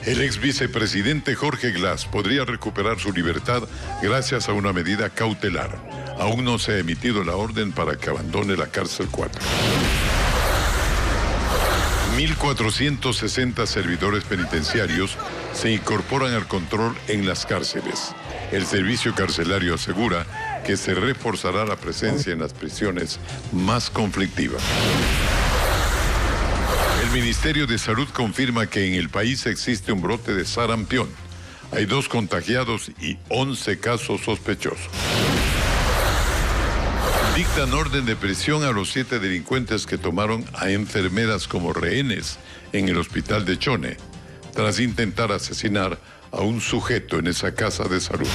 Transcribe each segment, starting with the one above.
El ex vicepresidente Jorge Glass podría recuperar su libertad gracias a una medida cautelar. Aún no se ha emitido la orden para que abandone la cárcel 4. 1.460 servidores penitenciarios se incorporan al control en las cárceles. El servicio carcelario asegura que se reforzará la presencia en las prisiones más conflictivas. El Ministerio de Salud confirma que en el país existe un brote de sarampión. Hay 2 contagiados y 11 casos sospechosos. Dictan orden de prisión a los 7 delincuentes que tomaron a enfermeras como rehenes en el hospital de Chone, tras intentar asesinar a un sujeto en esa casa de salud.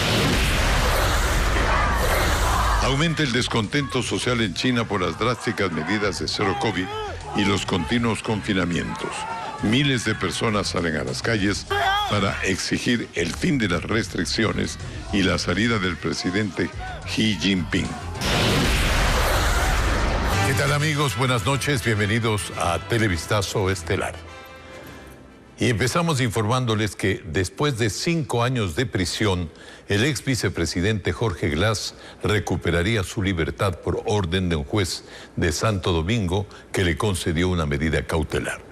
Aumenta el descontento social en China por las drásticas medidas de cero COVID y los continuos confinamientos. Miles de personas salen a las calles para exigir el fin de las restricciones y la salida del presidente Xi Jinping. ¿Qué tal, amigos? Buenas noches, bienvenidos a Televistazo Estelar. Y empezamos informándoles que después de 5 años de prisión, el ex vicepresidente Jorge Glass recuperaría su libertad por orden de un juez de Santo Domingo que le concedió una medida cautelar.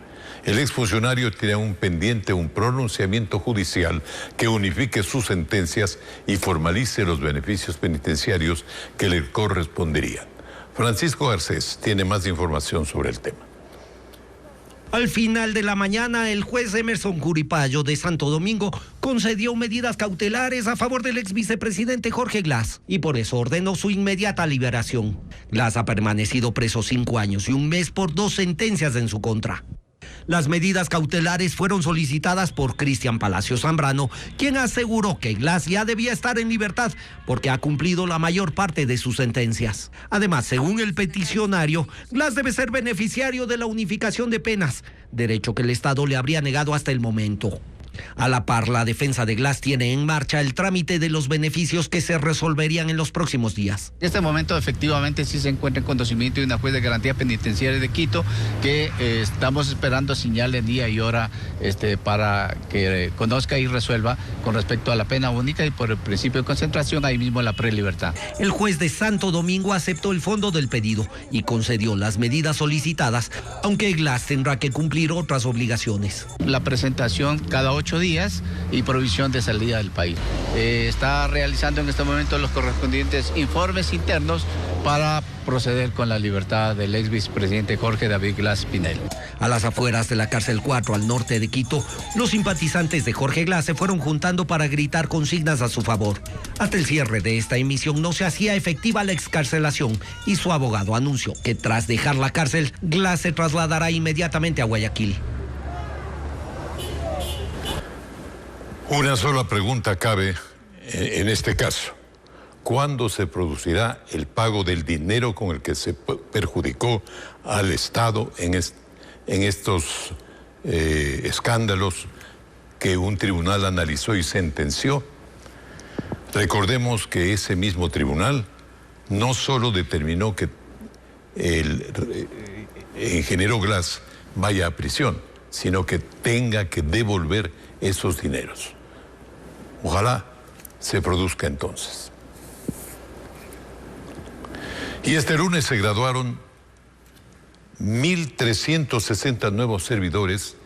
El exfuncionario tiene aún pendiente un pronunciamiento judicial que unifique sus sentencias y formalice los beneficios penitenciarios que le corresponderían. Francisco Garcés tiene más información sobre el tema. Al final de la mañana, el juez Emerson Curipayo de Santo Domingo concedió medidas cautelares a favor del ex vicepresidente Jorge Glass y por eso ordenó su inmediata liberación. Glass ha permanecido preso 5 años y 1 mes por 2 sentencias en su contra. Las medidas cautelares fueron solicitadas por Cristian Palacio Zambrano, quien aseguró que Glass ya debía estar en libertad porque ha cumplido la mayor parte de sus sentencias. Además, según el peticionario, Glass debe ser beneficiario de la unificación de penas, derecho que el Estado le habría negado hasta el momento. A la par, la defensa de Glass tiene en marcha el trámite de los beneficios que se resolverían en los próximos días. En este momento, efectivamente, sí se encuentra en conocimiento de una juez de garantía penitenciaria de Quito que estamos esperando señal en día y hora para que conozca y resuelva con respecto a la pena única y por el principio de concentración ahí mismo en la prelibertad. El juez de Santo Domingo aceptó el fondo del pedido y concedió las medidas solicitadas, aunque Glass tendrá que cumplir otras obligaciones. La presentación cada 8 días y provisión de salida del país. Está realizando en este momento los correspondientes informes internos para proceder con la libertad del ex vicepresidente Jorge David Glass Pinel. A las afueras de la cárcel 4 al norte de Quito, los simpatizantes de Jorge Glass se fueron juntando para gritar consignas a su favor. Hasta el cierre de esta emisión no se hacía efectiva la excarcelación y su abogado anunció que tras dejar la cárcel, Glass se trasladará inmediatamente a Guayaquil. Una sola pregunta cabe en este caso. ¿Cuándo se producirá el pago del dinero con el que se perjudicó al Estado en estos escándalos que un tribunal analizó y sentenció? Recordemos que ese mismo tribunal no solo determinó que el ingeniero Glass vaya a prisión, sino que tenga que devolver esos dineros. Ojalá se produzca entonces. Y este lunes se graduaron 1.360 nuevos servidores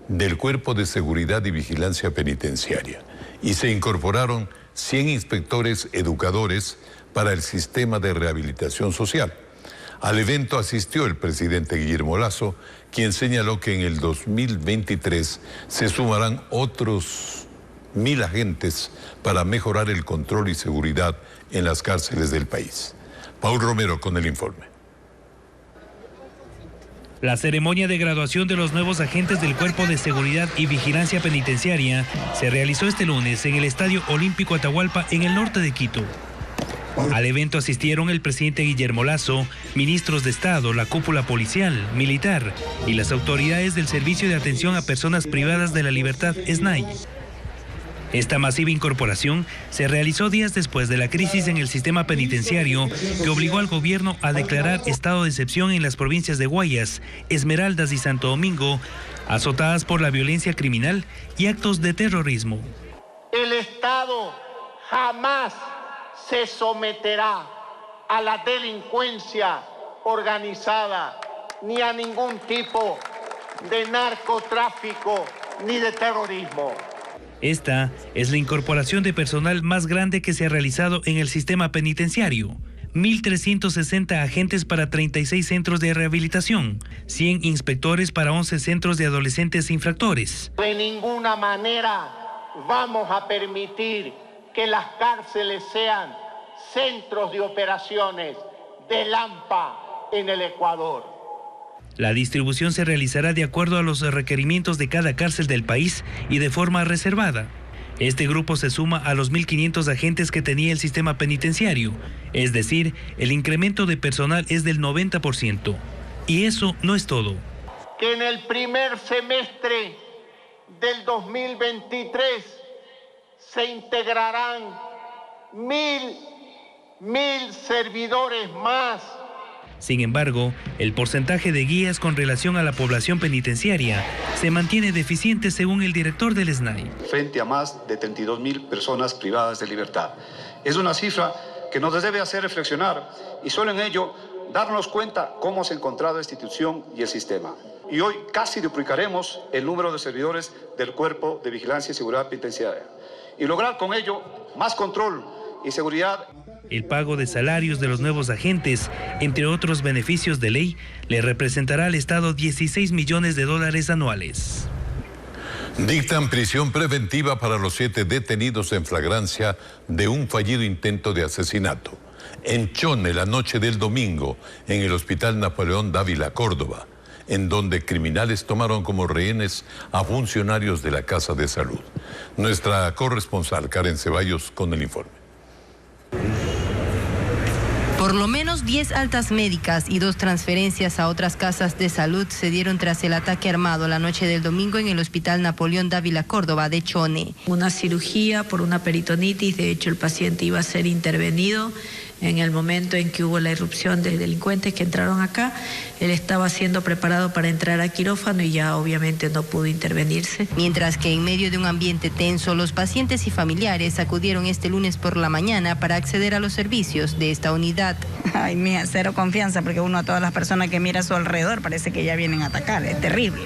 del Cuerpo de Seguridad y Vigilancia Penitenciaria y se incorporaron 100 inspectores educadores para el sistema de rehabilitación social. Al evento asistió el presidente Guillermo Lasso, quien señaló que en el 2023 se sumarán otros 1.000 agentes para mejorar el control y seguridad en las cárceles del país. Paul Romero con el informe. La ceremonia de graduación de los nuevos agentes del Cuerpo de Seguridad y Vigilancia Penitenciaria se realizó este lunes en el Estadio Olímpico Atahualpa en el norte de Quito. Al evento asistieron el presidente Guillermo Lasso, ministros de Estado, la cúpula policial, militar y las autoridades del Servicio de Atención a Personas Privadas de la Libertad, SNAI. Esta masiva incorporación se realizó días después de la crisis en el sistema penitenciario que obligó al gobierno a declarar estado de excepción en las provincias de Guayas, Esmeraldas y Santo Domingo, azotadas por la violencia criminal y actos de terrorismo. El Estado jamás se someterá a la delincuencia organizada ni a ningún tipo de narcotráfico ni de terrorismo. Esta es la incorporación de personal más grande que se ha realizado en el sistema penitenciario. 1.360 agentes para 36 centros de rehabilitación, 100 inspectores para 11 centros de adolescentes infractores. De ninguna manera vamos a permitir que las cárceles sean centros de operaciones de Lampa en el Ecuador. La distribución se realizará de acuerdo a los requerimientos de cada cárcel del país y de forma reservada. Este grupo se suma a los 1.500 agentes que tenía el sistema penitenciario, es decir, el incremento de personal es del 90%. Y eso no es todo. Que en el primer semestre del 2023 se integrarán 1.000 servidores más. Sin embargo, el porcentaje de guías con relación a la población penitenciaria se mantiene deficiente según el director del SNAI. Frente a más de 32.000 personas privadas de libertad. Es una cifra que nos debe hacer reflexionar y solo en ello darnos cuenta cómo se ha encontrado esta institución y el sistema. Y hoy casi duplicaremos el número de servidores del Cuerpo de Vigilancia y Seguridad Penitenciaria y lograr con ello más control y seguridad. El pago de salarios de los nuevos agentes, entre otros beneficios de ley, le representará al Estado $16 millones anuales. Dictan prisión preventiva para los 7 detenidos en flagrancia de un fallido intento de asesinato. En Chone, la noche del domingo, en el Hospital Napoleón Dávila, Córdoba, en donde criminales tomaron como rehenes a funcionarios de la Casa de Salud. Nuestra corresponsal Karen Ceballos con el informe. Por lo menos 10 altas médicas y 2 transferencias a otras casas de salud se dieron tras el ataque armado la noche del domingo en el Hospital Napoleón Dávila, Córdoba, de Chone. Una cirugía por una peritonitis, de hecho el paciente iba a ser intervenido. En el momento en que hubo la irrupción de delincuentes que entraron acá, él estaba siendo preparado para entrar a quirófano y ya obviamente no pudo intervenirse. Mientras que en medio de un ambiente tenso, los pacientes y familiares acudieron este lunes por la mañana para acceder a los servicios de esta unidad. Ay, mía, cero confianza, porque uno a todas las personas que mira a su alrededor parece que ya vienen a atacar, es terrible.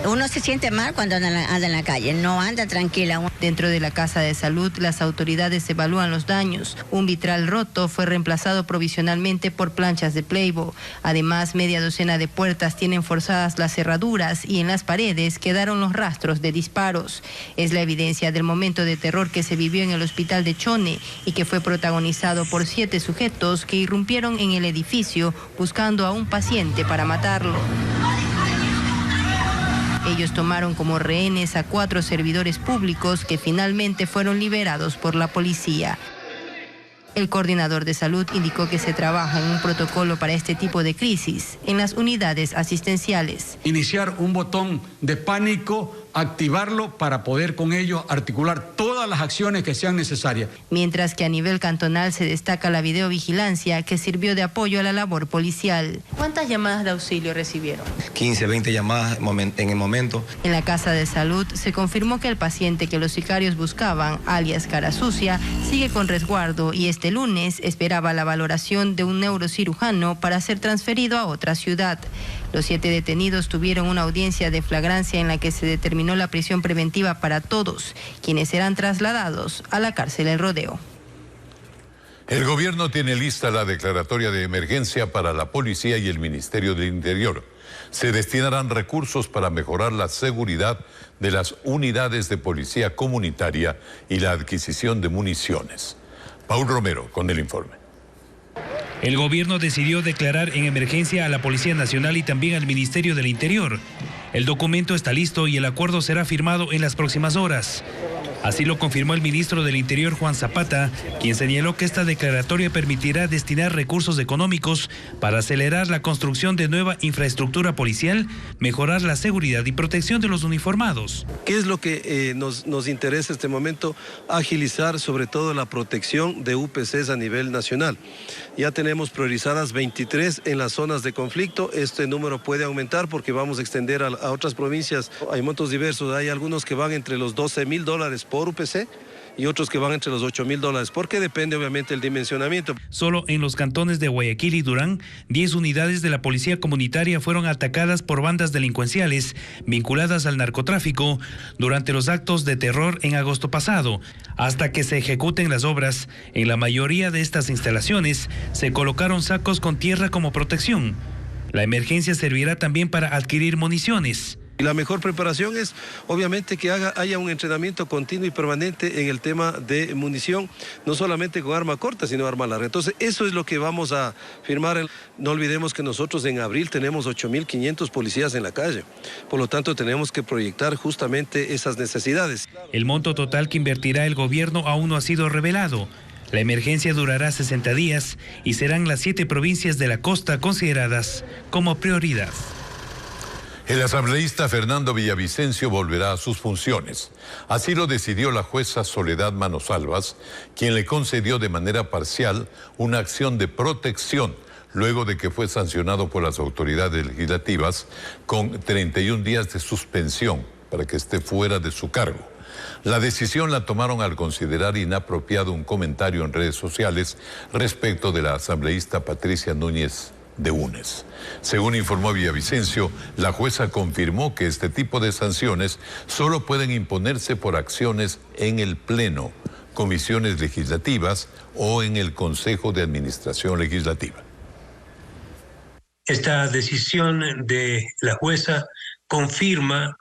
Uno se siente mal cuando anda en la calle, no anda tranquila. Dentro de la Casa de Salud, las autoridades evalúan los daños. Un vitral roto fue reemplazado provisionalmente por planchas de Playbo. Además, media docena de puertas tienen forzadas las cerraduras y en las paredes quedaron los rastros de disparos. Es la evidencia del momento de terror que se vivió en el hospital de Chone y que fue protagonizado por 7 sujetos que irrumpieron en el edificio buscando a un paciente para matarlo. Ellos tomaron como rehenes a 4 servidores públicos que finalmente fueron liberados por la policía. El coordinador de salud indicó que se trabaja en un protocolo para este tipo de crisis en las unidades asistenciales. Iniciar un botón de pánico, activarlo para poder con ello articular todas las acciones que sean necesarias. Mientras que a nivel cantonal se destaca la videovigilancia que sirvió de apoyo a la labor policial. ¿Cuántas llamadas de auxilio recibieron? 15, 20 llamadas en el momento. En la Casa de Salud se confirmó que el paciente que los sicarios buscaban, alias Cara Sucia, sigue con resguardo y este lunes esperaba la valoración de un neurocirujano para ser transferido a otra ciudad. Los 7 detenidos tuvieron una audiencia de flagrancia en la que se determinó la prisión preventiva para todos, quienes serán trasladados a la cárcel El Rodeo. El gobierno tiene lista la declaratoria de emergencia para la policía y el Ministerio del Interior. Se destinarán recursos para mejorar la seguridad de las unidades de policía comunitaria y la adquisición de municiones. Paul Romero con el informe. El gobierno decidió declarar en emergencia a la Policía Nacional y también al Ministerio del Interior. El documento está listo y el acuerdo será firmado en las próximas horas. Así lo confirmó el ministro del Interior, Juan Zapata, quien señaló que esta declaratoria permitirá destinar recursos económicos para acelerar la construcción de nueva infraestructura policial, mejorar la seguridad y protección de los uniformados. ¿Qué es lo que nos interesa en este momento? Agilizar sobre todo la protección de UPCs a nivel nacional. Ya tenemos priorizadas 23 en las zonas de conflicto. Este número puede aumentar porque vamos a extender a otras provincias. Hay montos diversos, hay algunos que van entre los $12,000 por UPC y otros que van entre los $8,000, porque depende obviamente del dimensionamiento. Solo en los cantones de Guayaquil y Durán, 10 unidades de la policía comunitaria fueron atacadas por bandas delincuenciales vinculadas al narcotráfico durante los actos de terror en agosto pasado. Hasta que se ejecuten las obras, en la mayoría de estas instalaciones se colocaron sacos con tierra como protección. La emergencia servirá también para adquirir municiones. Y la mejor preparación es, obviamente, que haya un entrenamiento continuo y permanente en el tema de munición, no solamente con arma corta, sino arma larga. Entonces, eso es lo que vamos a firmar. No olvidemos que nosotros en abril tenemos 8.500 policías en la calle. Por lo tanto, tenemos que proyectar justamente esas necesidades. El monto total que invertirá el gobierno aún no ha sido revelado. La emergencia durará 60 días y serán las 7 provincias de la costa consideradas como prioridad. El asambleísta Fernando Villavicencio volverá a sus funciones. Así lo decidió la jueza Soledad Manosalvas, quien le concedió de manera parcial una acción de protección luego de que fue sancionado por las autoridades legislativas con 31 días de suspensión para que esté fuera de su cargo. La decisión la tomaron al considerar inapropiado un comentario en redes sociales respecto de la asambleísta Patricia Núñez de Unes. Según informó Villavicencio, la jueza confirmó que este tipo de sanciones solo pueden imponerse por acciones en el Pleno, comisiones legislativas o en el Consejo de Administración Legislativa. Esta decisión de la jueza confirma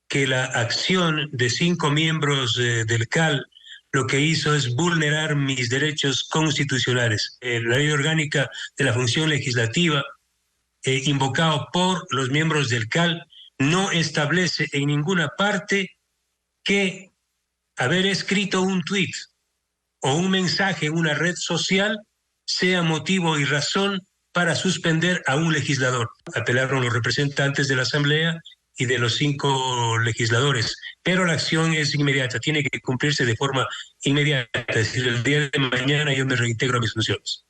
que la acción de 5 miembros del CAL lo que hizo es vulnerar mis derechos constitucionales. La ley orgánica de la función legislativa, invocado por los miembros del CAL, no establece en ninguna parte que haber escrito un tuit o un mensaje en una red social sea motivo y razón para suspender a un legislador. Apelaron los representantes de la Asamblea y de los 5 legisladores, pero la acción es inmediata, tiene que cumplirse de forma inmediata, es decir, el día de mañana yo me reintegro a mis funciones.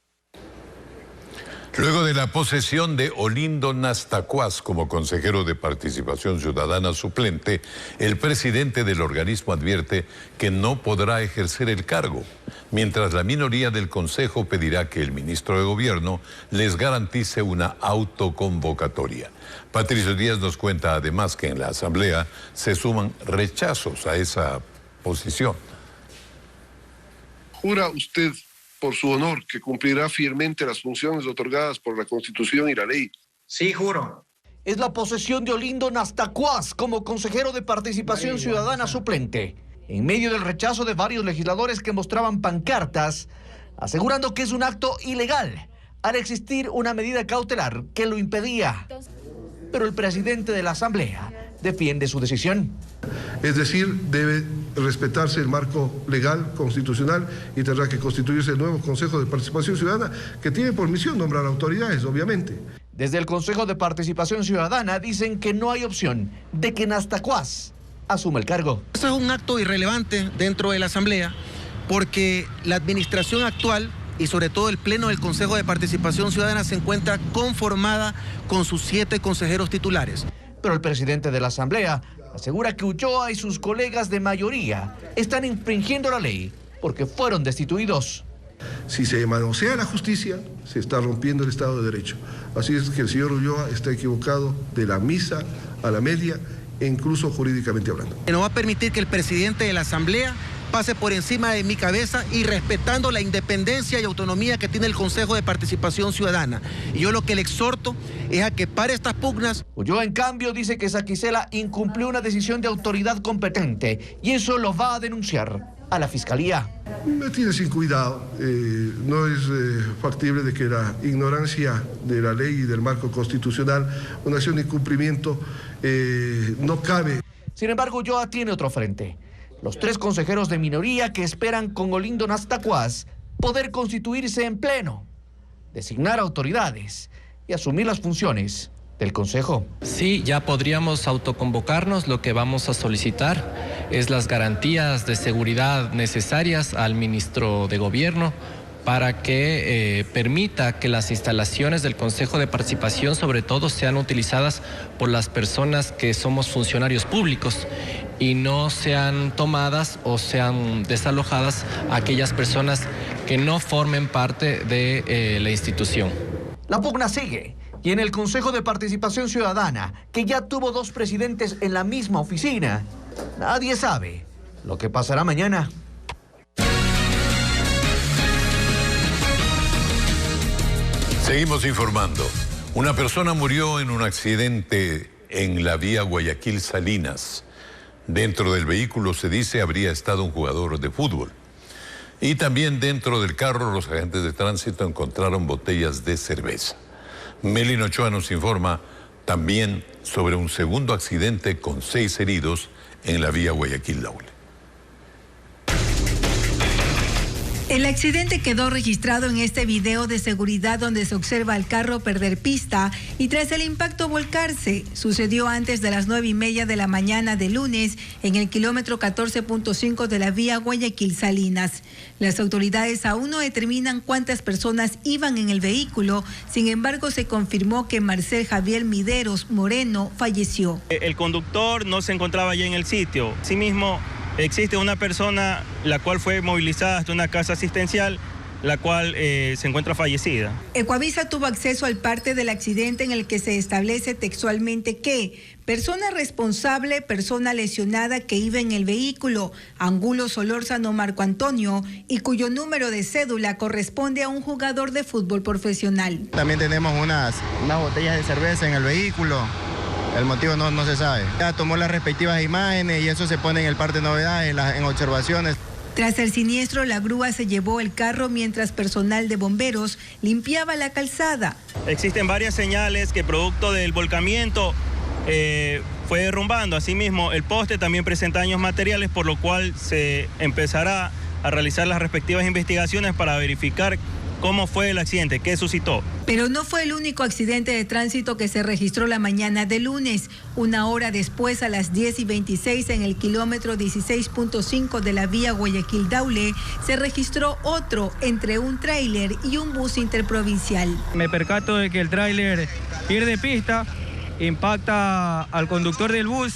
Luego de la posesión de Olindo Nastacuaz como consejero de Participación Ciudadana suplente, el presidente del organismo advierte que no podrá ejercer el cargo, mientras la minoría del Consejo pedirá que el ministro de Gobierno les garantice una autoconvocatoria. Patricio Díaz nos cuenta además que en la Asamblea se suman rechazos a esa posición. ¿Jura usted por su honor que cumplirá fielmente las funciones otorgadas por la Constitución y la ley? Sí, juro. Es la posesión de Olindo Nastacuaz como consejero de Participación Ciudadana suplente, en medio del rechazo de varios legisladores que mostraban pancartas asegurando que es un acto ilegal al existir una medida cautelar que lo impedía. Pero el presidente de la Asamblea defiende su decisión. Es decir, debe respetarse el marco legal, constitucional, y tendrá que constituirse el nuevo Consejo de Participación Ciudadana, que tiene por misión nombrar autoridades, obviamente. Desde el Consejo de Participación Ciudadana dicen que no hay opción de que Nastacuaz asuma el cargo. Eso es un acto irrelevante dentro de la Asamblea, porque la administración actual y sobre todo el Pleno del Consejo de Participación Ciudadana se encuentra conformada con sus 7 consejeros titulares. Pero el presidente de la Asamblea asegura que Ulloa y sus colegas de mayoría están infringiendo la ley porque fueron destituidos. Si se manosea la justicia, se está rompiendo el Estado de Derecho. Así es que el señor Ulloa está equivocado de la misa a la media, e incluso jurídicamente hablando. No va a permitir que el presidente de la Asamblea pase por encima de mi cabeza y respetando la independencia y autonomía que tiene el Consejo de Participación Ciudadana. Y yo lo que le exhorto es a que pare estas pugnas. Ulloa, en cambio, dice que Saquicela incumplió una decisión de autoridad competente y eso lo va a denunciar a la Fiscalía. Me tiene sin cuidado. No es factible de que la ignorancia de la ley y del marco constitucional, una acción de incumplimiento, no cabe. Sin embargo, Ulloa tiene otro frente. Los 3 consejeros de minoría que esperan con Olindo Nastacuaz poder constituirse en pleno, designar autoridades y asumir las funciones del Consejo. Sí, ya podríamos autoconvocarnos. Lo que vamos a solicitar es las garantías de seguridad necesarias al ministro de Gobierno para que permita que las instalaciones del Consejo de Participación, sobre todo, sean utilizadas por las personas que somos funcionarios públicos y no sean tomadas o sean desalojadas aquellas personas que no formen parte de la institución. La pugna sigue y en el Consejo de Participación Ciudadana, que ya tuvo 2 presidentes en la misma oficina, nadie sabe lo que pasará mañana. Seguimos informando. Una persona murió en un accidente en la vía Guayaquil-Salinas. Dentro del vehículo, se dice, habría estado un jugador de fútbol. Y también dentro del carro, los agentes de tránsito encontraron botellas de cerveza. Melina Ochoa nos informa también sobre un segundo accidente con 6 heridos en la vía Guayaquil-Daule. El accidente quedó registrado en este video de seguridad donde se observa al carro perder pista y tras el impacto volcarse. Sucedió antes de las 9:30 de la mañana de lunes en el kilómetro 14.5 de la vía Guayaquil-Salinas. Las autoridades aún no determinan cuántas personas iban en el vehículo. Sin embargo, se confirmó que Marcel Javier Mideros Moreno falleció. El conductor no se encontraba ya en el sitio. Asimismo, existe una persona la cual fue movilizada hasta una casa asistencial, la cual se encuentra fallecida. Ecuavisa tuvo acceso al parte del accidente en el que se establece textualmente que persona responsable, persona lesionada que iba en el vehículo, Angulo Solórzano Marco Antonio, y cuyo número de cédula corresponde a un jugador de fútbol profesional. También tenemos unas botellas de cerveza en el vehículo. El motivo no se sabe. Ya tomó las respectivas imágenes y eso se pone en el parte de novedades, en observaciones. Tras el siniestro, la grúa se llevó el carro mientras personal de bomberos limpiaba la calzada. Existen varias señales que producto del volcamiento fue derrumbando. Asimismo, el poste también presenta daños materiales, por lo cual se empezará a realizar las respectivas investigaciones para verificar cómo fue el accidente, qué suscitó. Pero no fue el único accidente de tránsito que se registró la mañana de lunes. Una hora después, a las 10:26, en el kilómetro 16.5 de la vía Guayaquil-Daule, se registró otro entre un tráiler y un bus interprovincial. Me percato de que el tráiler pierde pista, impacta al conductor del bus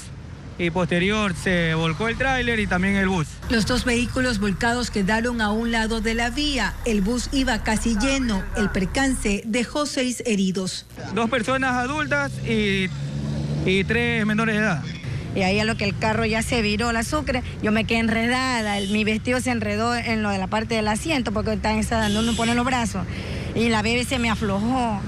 y posterior se volcó el tráiler y también el bus. Los 2 vehículos volcados quedaron a un lado de la vía. El bus iba casi lleno. El percance dejó 6 heridos. 2 personas adultas y 3 menores de edad. Y ahí a lo que el carro ya se viró la sucre, yo me quedé enredada. Mi vestido se enredó en lo de la parte del asiento porque está donde uno pone los brazos. Y la bebé se me aflojó.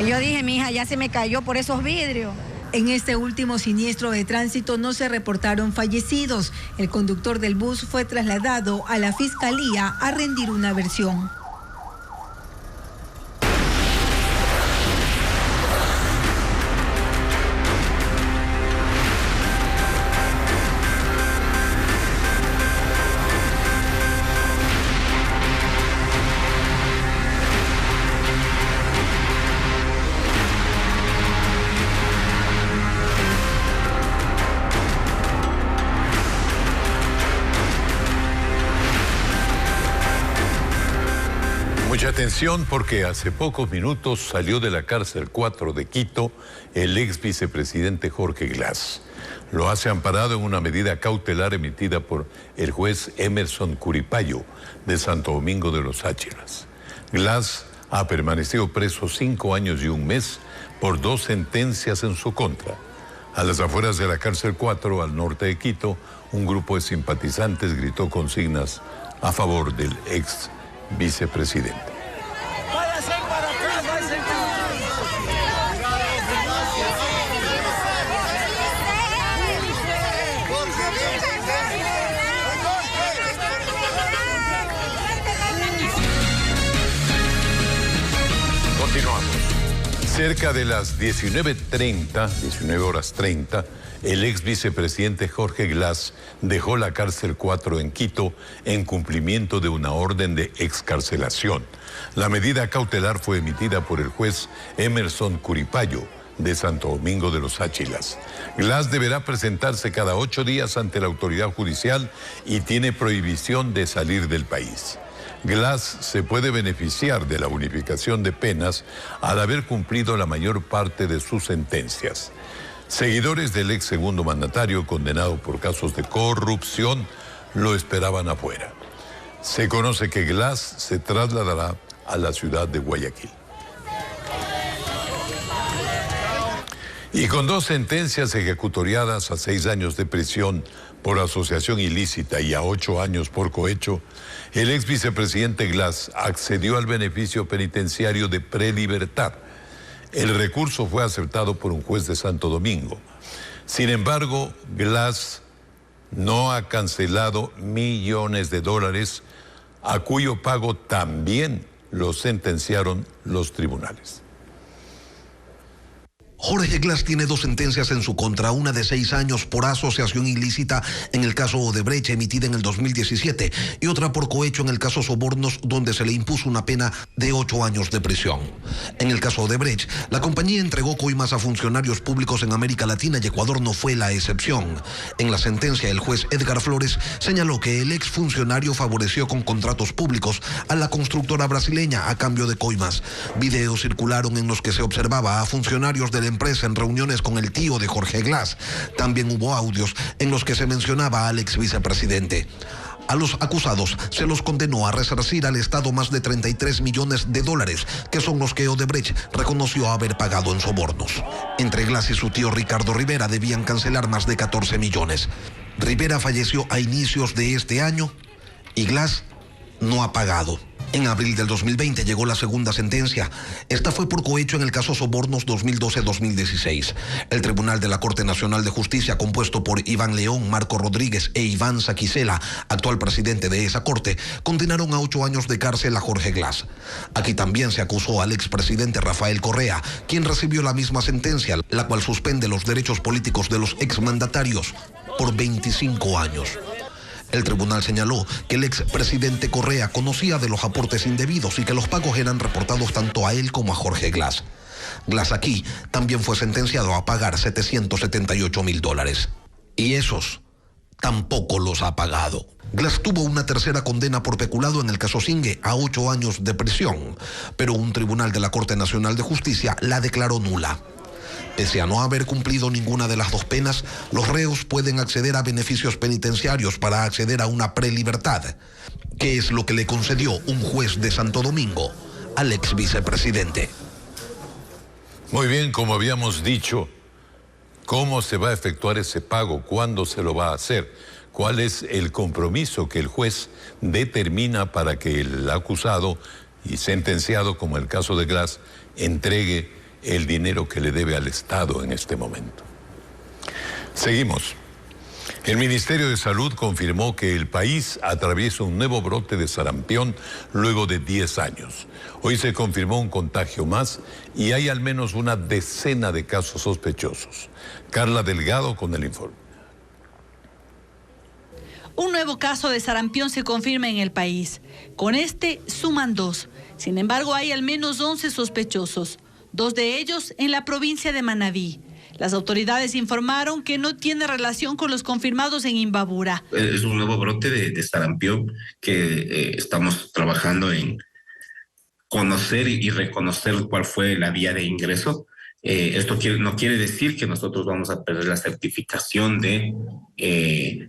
Y yo dije, mi hija ya se me cayó por esos vidrios. En este último siniestro de tránsito no se reportaron fallecidos. El conductor del bus fue trasladado a la Fiscalía a rendir una versión. Mucha atención porque hace pocos minutos salió de la cárcel 4 de Quito el ex vicepresidente Jorge Glass. Lo hace amparado en una medida cautelar emitida por el juez Emerson Curipayo de Santo Domingo de los Áchilas. Glass ha permanecido preso 5 años y 1 mes por 2 sentencias en su contra. A las afueras de la cárcel 4, al norte de Quito, un grupo de simpatizantes gritó consignas a favor del ex vicepresidente. Cerca de las 19:30, el ex vicepresidente Jorge Glass dejó la cárcel 4 en Quito en cumplimiento de una orden de excarcelación. La medida cautelar fue emitida por el juez Emerson Curipayo de Santo Domingo de los Áchilas. Glass deberá presentarse cada 8 días ante la autoridad judicial y tiene prohibición de salir del país. Glass se puede beneficiar de la unificación de penas al haber cumplido la mayor parte de sus sentencias. Seguidores del ex segundo mandatario, condenado por casos de corrupción, lo esperaban afuera. Se conoce que Glass se trasladará a la ciudad de Guayaquil. Y con 2 sentencias ejecutoriadas a 6 años de prisión por asociación ilícita y a 8 años por cohecho, el ex vicepresidente Glass accedió al beneficio penitenciario de prelibertad. El recurso fue aceptado por un juez de Santo Domingo. Sin embargo, Glass no ha cancelado millones de dólares, a cuyo pago también lo sentenciaron los tribunales. Jorge Glass tiene 2 sentencias en su contra, una de 6 años por asociación ilícita en el caso Odebrecht emitida en el 2017 y otra por cohecho en el caso Sobornos, donde se le impuso una pena de 8 años de prisión. En el caso Odebrecht, la compañía entregó coimas a funcionarios públicos en América Latina y Ecuador no fue la excepción. En la sentencia, el juez Edgar Flores señaló que el exfuncionario favoreció con contratos públicos a la constructora brasileña a cambio de coimas. Videos circularon en los que se observaba a funcionarios de la empresa en reuniones con el tío de Jorge Glass. También hubo audios en los que se mencionaba al ex vicepresidente. A los acusados se los condenó a resarcir al Estado más de 33 millones de dólares, que son los que Odebrecht reconoció haber pagado en sobornos. Entre Glass y su tío Ricardo Rivera debían cancelar más de 14 millones. Rivera falleció a inicios de este año y Glass no ha pagado. En abril del 2020 llegó la segunda sentencia. Esta fue por cohecho en el caso Sobornos 2012-2016. El Tribunal de la Corte Nacional de Justicia, compuesto por Iván León, Marco Rodríguez e Iván Saquicela, actual presidente de esa corte, condenaron a 8 años de cárcel a Jorge Glass. Aquí también se acusó al expresidente Rafael Correa, quien recibió la misma sentencia, la cual suspende los derechos políticos de los exmandatarios por 25 años. El tribunal señaló que el expresidente Correa conocía de los aportes indebidos y que los pagos eran reportados tanto a él como a Jorge Glass. Glass aquí también fue sentenciado a pagar $778,000. Y esos tampoco los ha pagado. Glass tuvo una tercera condena por peculado en el caso Singue a 8 años de prisión, pero un tribunal de la Corte Nacional de Justicia la declaró nula. Pese a no haber cumplido ninguna de las 2 penas, los reos pueden acceder a beneficios penitenciarios para acceder a una prelibertad, que es lo que le concedió un juez de Santo Domingo al ex vicepresidente. Muy bien, como habíamos dicho, ¿cómo se va a efectuar ese pago? ¿Cuándo se lo va a hacer? ¿Cuál es el compromiso que el juez determina para que el acusado y sentenciado, como el caso de Glass, entregue el dinero que le debe al Estado en este momento? Seguimos. El Ministerio de Salud confirmó que el país atraviesa un nuevo brote de sarampión luego de 10 años. Hoy se confirmó un contagio más y hay al menos una decena de casos sospechosos. Carla Delgado con el informe. Un nuevo caso de sarampión se confirma en el país. Con este suman 2. Sin embargo, hay al menos 11 sospechosos. 2 de ellos en la provincia de Manabí. Las autoridades informaron que no tiene relación con los confirmados en Imbabura. Es un nuevo brote de sarampión que estamos trabajando en conocer y reconocer cuál fue la vía de ingreso. Esto no quiere decir que nosotros vamos a perder la certificación de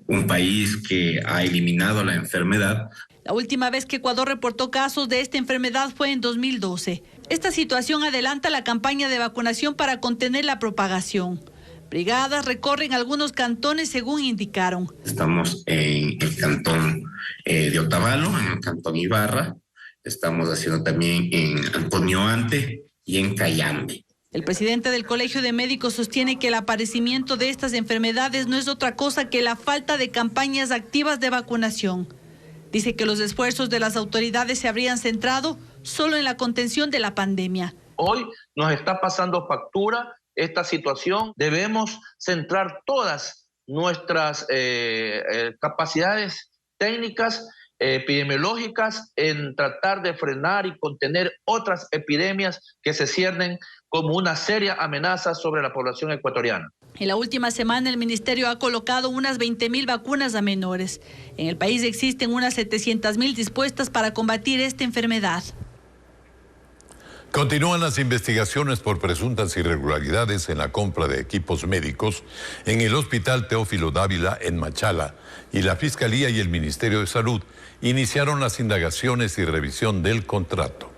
un país que ha eliminado la enfermedad. La última vez que Ecuador reportó casos de esta enfermedad fue en 2012. Esta situación adelanta la campaña de vacunación para contener la propagación. Brigadas recorren algunos cantones según indicaron. Estamos en el cantón de Otavalo, en el cantón Ibarra. Estamos haciendo también en Antonio Ante y en Cayambe. El presidente del Colegio de Médicos sostiene que el aparecimiento de estas enfermedades no es otra cosa que la falta de campañas activas de vacunación. Dice que los esfuerzos de las autoridades se habrían centrado solo en la contención de la pandemia. Hoy nos está pasando factura esta situación. Debemos centrar todas nuestras capacidades técnicas, epidemiológicas, en tratar de frenar y contener otras epidemias que se ciernen como una seria amenaza sobre la población ecuatoriana. En la última semana, el ministerio ha colocado unas 20.000 vacunas a menores. En el país existen unas 700.000 dispuestas para combatir esta enfermedad. Continúan las investigaciones por presuntas irregularidades en la compra de equipos médicos en el Hospital Teófilo Dávila en Machala, y la Fiscalía y el Ministerio de Salud iniciaron las indagaciones y revisión del contrato.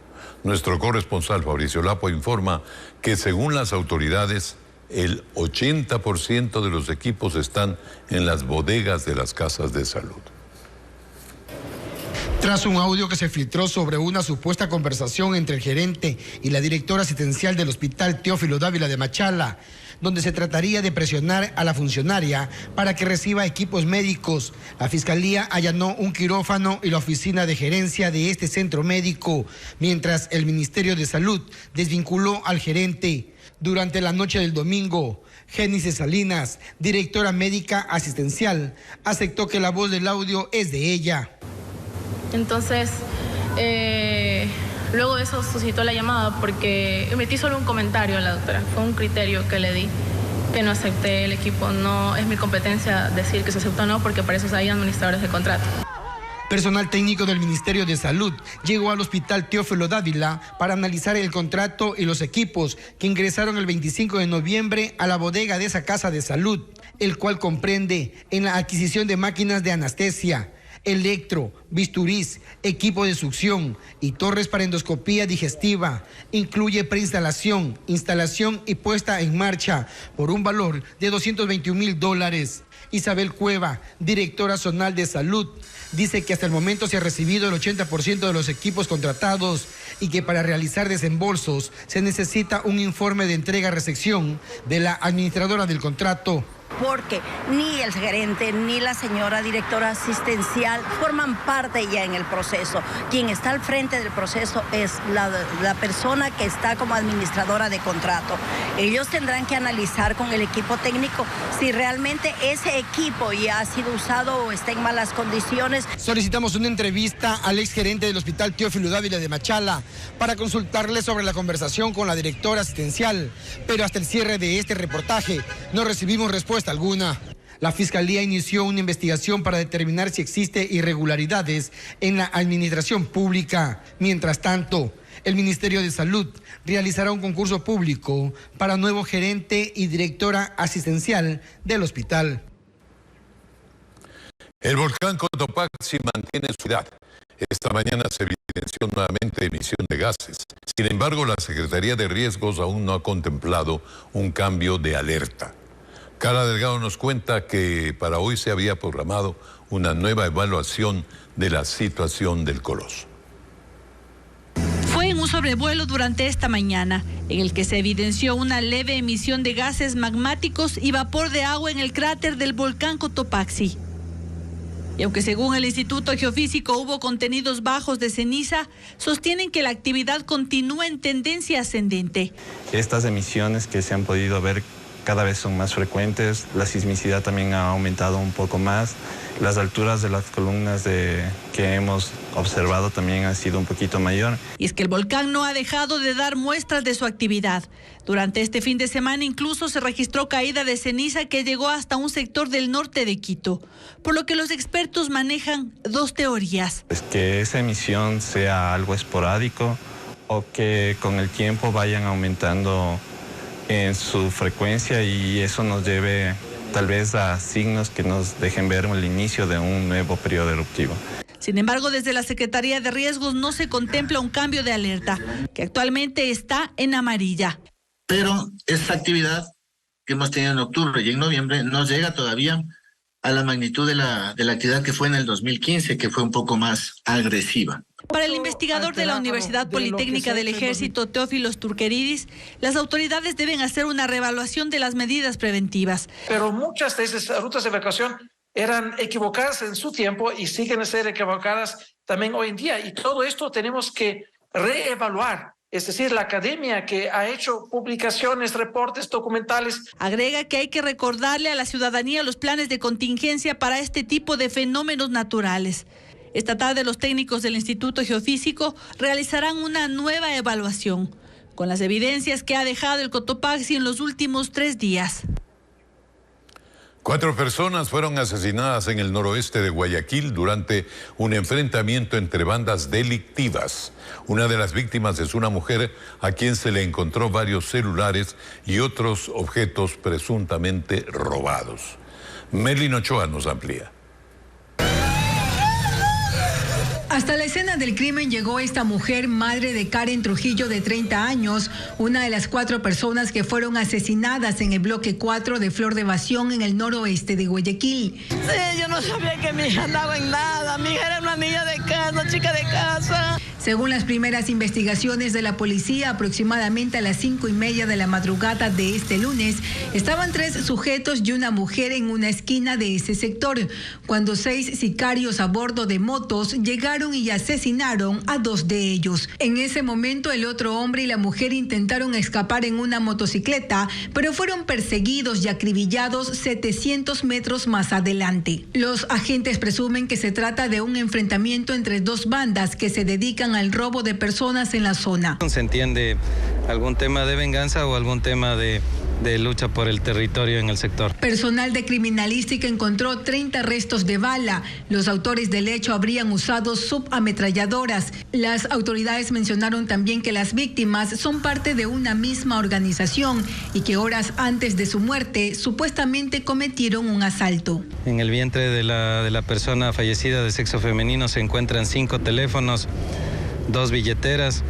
Nuestro corresponsal Fabricio Lapo informa que según las autoridades, el 80% de los equipos están en las bodegas de las casas de salud. Tras un audio que se filtró sobre una supuesta conversación entre el gerente y la directora asistencial del Hospital Teófilo Dávila de Machala, donde se trataría de presionar a la funcionaria para que reciba equipos médicos, la Fiscalía allanó un quirófano y la oficina de gerencia de este centro médico, mientras el Ministerio de Salud desvinculó al gerente. Durante la noche del domingo, Génice Salinas, directora médica asistencial, aceptó que la voz del audio es de ella. Entonces, luego de eso suscitó la llamada porque emití solo un comentario a la doctora. Fue un criterio que le di, que no acepté el equipo. No es mi competencia decir que se aceptó o no, porque para eso hay administradores de contrato. Personal técnico del Ministerio de Salud llegó al Hospital Teófilo Dávila para analizar el contrato y los equipos que ingresaron el 25 de noviembre a la bodega de esa casa de salud, el cual comprende en la adquisición de máquinas de anestesia, electro, bisturís, equipo de succión y torres para endoscopía digestiva. Incluye preinstalación, instalación y puesta en marcha por un valor de $221,000. Isabel Cueva, directora zonal de salud, dice que hasta el momento se ha recibido el 80% de los equipos contratados y que para realizar desembolsos se necesita un informe de entrega-recepción de la administradora del contrato. Porque ni el gerente ni la señora directora asistencial forman parte ya en el proceso. Quien está al frente del proceso es la persona que está como administradora de contrato. Ellos tendrán que analizar con el equipo técnico si realmente ese equipo ya ha sido usado o está en malas condiciones. Solicitamos una entrevista al exgerente del Hospital Teófilo Dávila de Machala para consultarle sobre la conversación con la directora asistencial, pero hasta el cierre de este reportaje no recibimos respuesta alguna. La Fiscalía inició una investigación para determinar si existe irregularidades en la administración pública. Mientras tanto, el Ministerio de Salud realizará un concurso público para nuevo gerente y directora asistencial del hospital. El volcán Cotopaxi mantiene su actividad. Esta mañana se evidenció nuevamente emisión de gases. Sin embargo, la Secretaría de Riesgos aún no ha contemplado un cambio de alerta. Carla Delgado nos cuenta que para hoy se había programado una nueva evaluación de la situación del coloso. Fue en un sobrevuelo durante esta mañana, en el que se evidenció una leve emisión de gases magmáticos y vapor de agua en el cráter del volcán Cotopaxi. Y aunque según el Instituto Geofísico hubo contenidos bajos de ceniza, sostienen que la actividad continúa en tendencia ascendente. Estas emisiones que se han podido ver cada vez son más frecuentes, la sismicidad también ha aumentado un poco más, las alturas de las columnas que hemos observado también han sido un poquito mayor. Y es que el volcán no ha dejado de dar muestras de su actividad. Durante este fin de semana incluso se registró caída de ceniza que llegó hasta un sector del norte de Quito, por lo que los expertos manejan dos teorías. Es que esa emisión sea algo esporádico o que con el tiempo vayan aumentando en su frecuencia y eso nos lleve tal vez a signos que nos dejen ver el inicio de un nuevo periodo eruptivo. Sin embargo, desde la Secretaría de Riesgos no se contempla un cambio de alerta, que actualmente está en amarilla. Pero esta actividad que hemos tenido en octubre y en noviembre no llega todavía a la magnitud de la actividad que fue en el 2015, que fue un poco más agresiva. Para el investigador de la Universidad Politécnica del Ejército, Teófilos Turqueridis, las autoridades deben hacer una reevaluación de las medidas preventivas. Pero muchas de esas rutas de evacuación eran equivocadas en su tiempo y siguen a ser equivocadas también hoy en día. Y todo esto tenemos que reevaluar es decir, la academia que ha hecho publicaciones, reportes, documentales. Agrega que hay que recordarle a la ciudadanía los planes de contingencia para este tipo de fenómenos naturales. Esta tarde los técnicos del Instituto Geofísico realizarán una nueva evaluación con las evidencias que ha dejado el Cotopaxi en los últimos 3 días. 4 personas fueron asesinadas en el noroeste de Guayaquil durante un enfrentamiento entre bandas delictivas. Una de las víctimas es una mujer a quien se le encontró varios celulares y otros objetos presuntamente robados. Merlin Ochoa nos amplía. Hasta la escena del crimen llegó esta mujer, madre de Karen Trujillo, de 30 años, una de las 4 personas que fueron asesinadas en el bloque 4 de Flor de Evasión en el noroeste de Guayaquil. Sí, yo no sabía que mi hija andaba en nada. Mi hija era una niña de casa, chica de casa. Según las primeras investigaciones de la policía, aproximadamente a las 5:30 de la madrugada de este lunes, estaban 3 sujetos y una mujer en una esquina de ese sector, cuando 6 sicarios a bordo de motos llegaron y asesinaron a 2 de ellos. En ese momento, el otro hombre y la mujer intentaron escapar en una motocicleta, pero fueron perseguidos y acribillados 700 metros más adelante. Los agentes presumen que se trata de un enfrentamiento entre 2 bandas que se dedican al robo de personas en la zona. ¿Se entiende algún tema de venganza o algún tema de lucha por el territorio en el sector? Personal de criminalística encontró 30 restos de bala. Los autores del hecho habrían usado subametralladoras. Las autoridades mencionaron también que las víctimas son parte de una misma organización y que horas antes de su muerte supuestamente cometieron un asalto. En el vientre de la persona fallecida de sexo femenino se encuentran 5 teléfonos, 2 billeteras.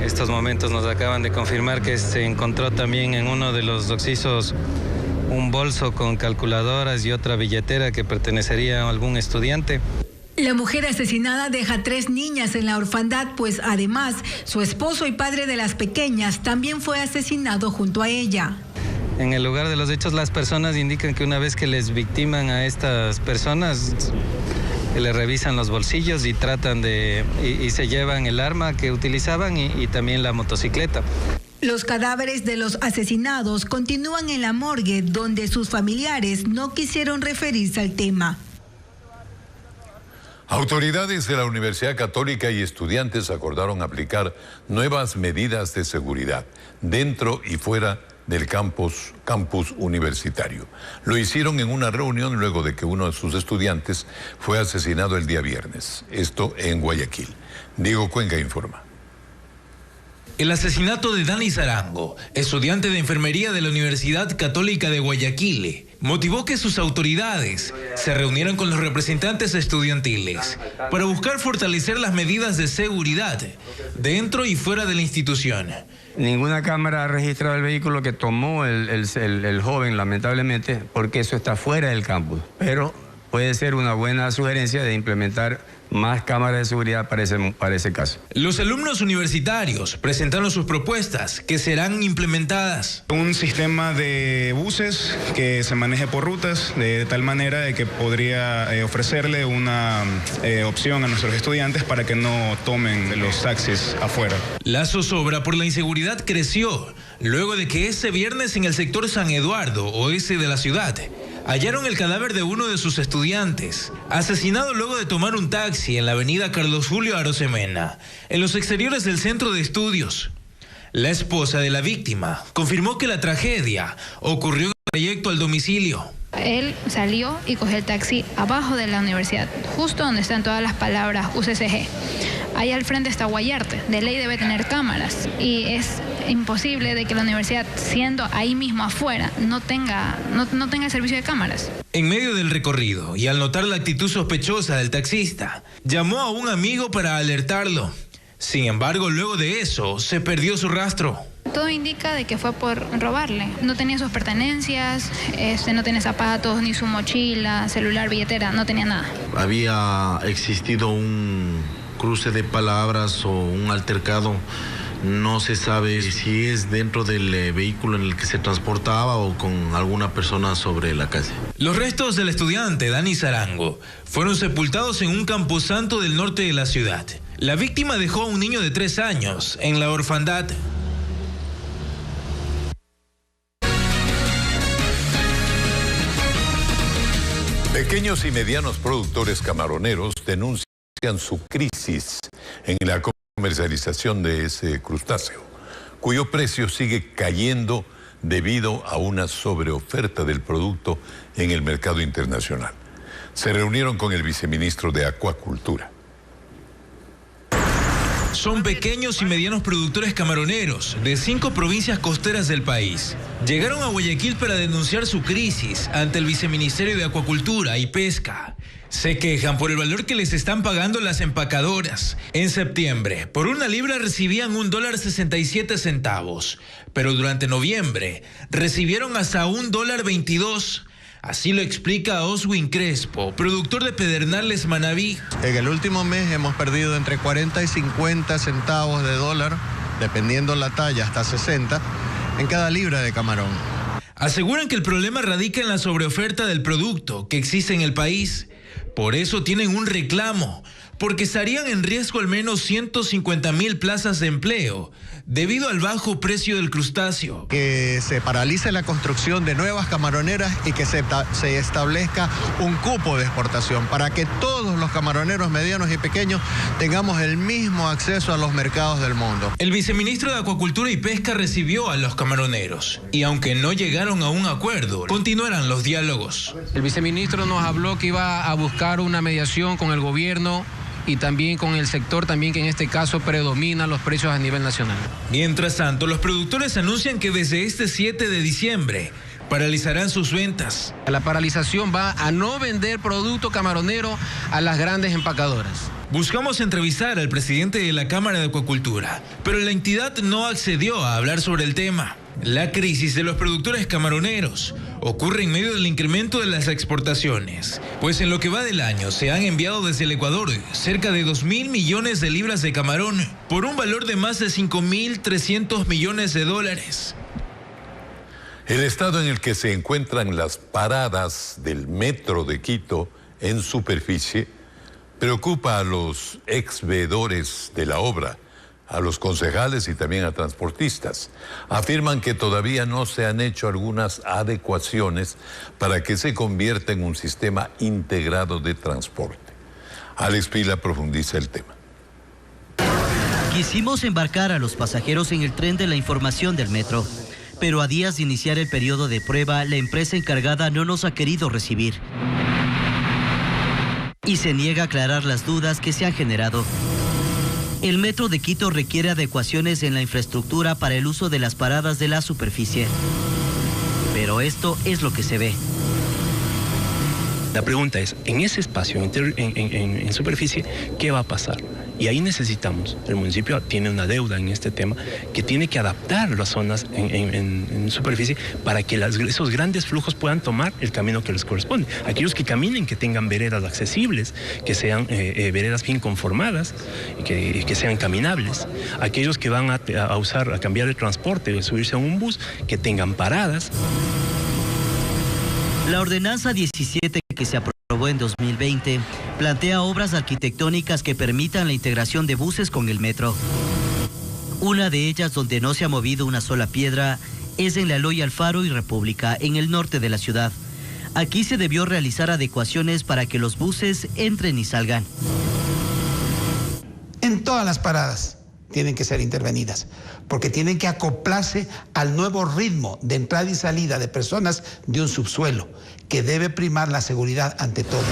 Estos momentos nos acaban de confirmar que se encontró también en uno de los occisos un bolso con calculadoras y otra billetera que pertenecería a algún estudiante. La mujer asesinada deja 3 niñas en la orfandad, pues además su esposo y padre de las pequeñas también fue asesinado junto a ella. En el lugar de los hechos, las personas indican que una vez que les victiman a estas personas, le revisan los bolsillos y tratan y se llevan el arma que utilizaban y también la motocicleta. Los cadáveres de los asesinados continúan en la morgue, donde sus familiares no quisieron referirse al tema. Autoridades de la Universidad Católica y estudiantes acordaron aplicar nuevas medidas de seguridad dentro y fuera del campus universitario. Lo hicieron en una reunión luego de que uno de sus estudiantes fue asesinado el día viernes. Esto en Guayaquil. Diego Cuenca informa. El asesinato de Dani Zarango, estudiante de enfermería de la Universidad Católica de Guayaquil, motivó que sus autoridades se reunieran con los representantes estudiantiles para buscar fortalecer las medidas de seguridad dentro y fuera de la institución. Ninguna cámara ha registrado el vehículo que tomó el joven, lamentablemente, porque eso está fuera del campus. Pero puede ser una buena sugerencia de implementar más cámaras de seguridad para ese caso. Los alumnos universitarios presentaron sus propuestas que serán implementadas. Un sistema de buses que se maneje por rutas de tal manera de que podría ofrecerle una opción a nuestros estudiantes para que no tomen los taxis afuera. La zozobra por la inseguridad creció luego de que ese viernes en el sector San Eduardo, oeste de la ciudad, hallaron el cadáver de uno de sus estudiantes, asesinado luego de tomar un taxi en la avenida Carlos Julio Arosemena, en los exteriores del centro de estudios. La esposa de la víctima confirmó que la tragedia ocurrió en el trayecto al domicilio. Él salió y cogió el taxi abajo de la universidad, justo donde están todas las palabras UCCG. Ahí al frente está Guayarte, de ley debe tener cámaras y es imposible de que la universidad, siendo ahí mismo afuera, no tenga el servicio de cámaras. En medio del recorrido y al notar la actitud sospechosa del taxista, llamó a un amigo para alertarlo. Sin embargo, luego de eso, se perdió su rastro. Todo indica de que fue por robarle. No tenía sus pertenencias, no tenía zapatos, ni su mochila, celular, billetera, no tenía nada. Había existido un cruce de palabras o un altercado. No se sabe si es dentro del vehículo en el que se transportaba o con alguna persona sobre la calle. Los restos del estudiante Dani Zarango fueron sepultados en un camposanto del norte de la ciudad. La víctima dejó a un niño de 3 años en la orfandad. Pequeños y medianos productores camaroneros denuncian su crisis en la comercialización de ese crustáceo, cuyo precio sigue cayendo debido a una sobreoferta del producto en el mercado internacional. Se reunieron con el viceministro de Acuacultura. Son pequeños y medianos productores camaroneros de 5 provincias costeras del país. Llegaron a Guayaquil para denunciar su crisis ante el Viceministerio de Acuacultura y Pesca. Se quejan por el valor que les están pagando las empacadoras. En septiembre, por una libra recibían $1.67, pero durante noviembre recibieron hasta $1.22. Así lo explica Oswin Crespo, productor de Pedernales, Manabí. En el último mes hemos perdido entre 40 y 50 centavos de dólar, dependiendo la talla, hasta 60, en cada libra de camarón. Aseguran que el problema radica en la sobreoferta del producto que existe en el país. Por eso tienen un reclamo, porque estarían en riesgo al menos 150,000 plazas de empleo debido al bajo precio del crustáceo. Que se paralice la construcción de nuevas camaroneras y que se establezca un cupo de exportación para que todos los camaroneros medianos y pequeños tengamos el mismo acceso a los mercados del mundo. El viceministro de Acuacultura y Pesca recibió a los camaroneros y aunque no llegaron a un acuerdo, continuarán los diálogos. El viceministro nos habló que iba a buscar una mediación con el gobierno y también con el sector también que en este caso predominan los precios a nivel nacional. Mientras tanto, los productores anuncian que desde este 7 de diciembre paralizarán sus ventas. La paralización va a no vender producto camaronero a las grandes empacadoras. Buscamos entrevistar al presidente de la Cámara de Acuacultura, pero la entidad no accedió a hablar sobre el tema. La crisis de los productores camaroneros ocurre en medio del incremento de las exportaciones, pues en lo que va del año se han enviado desde el Ecuador cerca de 2.000 millones de libras de camarón por un valor de más de 5.300 millones de dólares. El estado en el que se encuentran las paradas del metro de Quito en superficie preocupa a los exveedores de la obra, a los concejales y también a transportistas. Afirman que todavía no se han hecho algunas adecuaciones para que se convierta en un sistema integrado de transporte. Alex Pila profundiza el tema. Quisimos embarcar a los pasajeros en el tren de la información del metro, pero a días de iniciar el periodo de prueba, la empresa encargada no nos ha querido recibir y se niega a aclarar las dudas que se han generado. El metro de Quito requiere adecuaciones en la infraestructura para el uso de las paradas de la superficie. Pero esto es lo que se ve. La pregunta es, en ese espacio, en superficie, ¿qué va a pasar? Y ahí necesitamos, el municipio tiene una deuda en este tema, que tiene que adaptar las zonas en superficie para que esos grandes flujos puedan tomar el camino que les corresponde. Aquellos que caminen, que tengan veredas accesibles, que sean veredas bien conformadas, que sean caminables. Aquellos que van a cambiar el transporte, subirse a un bus, que tengan paradas. La ordenanza 17 que se aprobó en 2020 plantea obras arquitectónicas que permitan la integración de buses con el metro. Una de ellas, donde no se ha movido una sola piedra, es en la Eloy Alfaro y República, en el norte de la ciudad. Aquí se debió realizar adecuaciones para que los buses entren y salgan. En todas las paradas tienen que ser intervenidas, porque tienen que acoplarse al nuevo ritmo de entrada y salida de personas de un subsuelo, que debe primar la seguridad ante todo.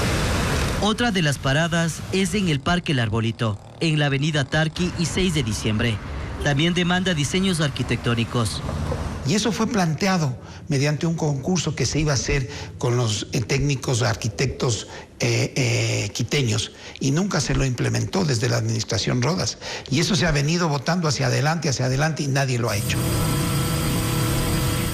Otra de las paradas es en el Parque El Arbolito, en la avenida Tarqui y 6 de diciembre. También demanda diseños arquitectónicos. Y eso fue planteado mediante un concurso que se iba a hacer con los técnicos arquitectos quiteños y nunca se lo implementó desde la administración Rodas. Y eso se ha venido votando hacia adelante y nadie lo ha hecho.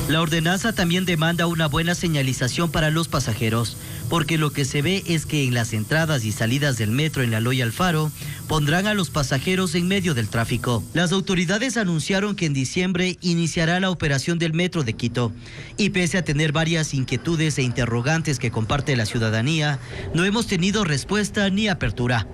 La ordenanza también demanda una buena señalización para los pasajeros, porque lo que se ve es que en las entradas y salidas del metro en la Eloy Alfaro pondrán a los pasajeros en medio del tráfico. Las autoridades anunciaron que en diciembre iniciará la operación del metro de Quito y pese a tener varias inquietudes e interrogantes que comparte la ciudadanía, no hemos tenido respuesta ni apertura.